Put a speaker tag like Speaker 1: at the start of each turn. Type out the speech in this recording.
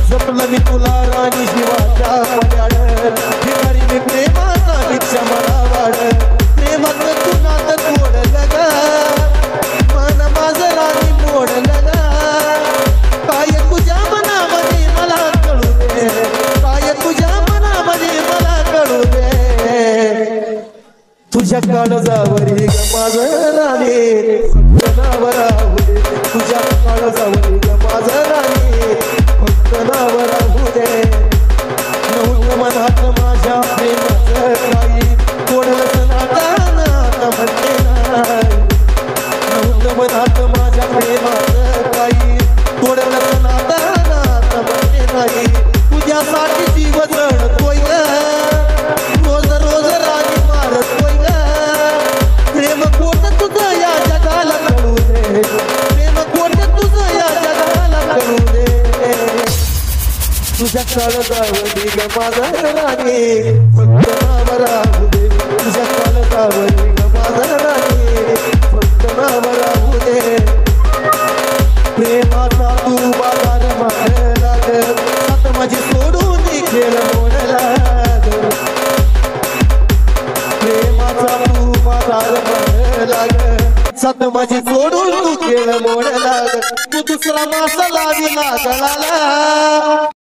Speaker 1: जपलं मी तुला राणी शिवाच्या पड्याड भिकारी मी प्रेमाचा भिक्षा मला वाढ प्रेमात तू नात तोडलं ग मन माझं राणी मोडलं ग काय तुझ्या मनामध्ये मला कळू दे काय तुझ्या मनामध्ये मला कळू दे तुझ्या काळजावरी ग माझं राणी फक्त नाव राहू दे तुझ्या काळजावरी ग माझं राणी फक्त नाव राहू दे नव्हतं मनात माझ्या प्रेमाचं काही कोणाचं नाता म्हणते नाही नव्हतं मनात माझ्या प्रेमाचं काही कोणाचं नाता म्हणते नाही तुझ्यासाठी जीव जळतोय रोज रोज राणी मारतोय प्रेम कोण तुझं या जगाला कळू दे प्रेम कोण तुझं या जगाला कळू दे तुझ्या काळजावरी ग माझं राणी फक्त नाव राहू दे तुझ्या काळजावरी ग माझं राणी फक्त नाव राहू दे प्रेमाचा तू बाजार माग लाग सात माझी सोडून खेळ मोड लाग प्रेमाचा तू बाजार माग लाग सात माझी सोडून तू खेळ मोड लाग तू दुसरा मासा लावी लागला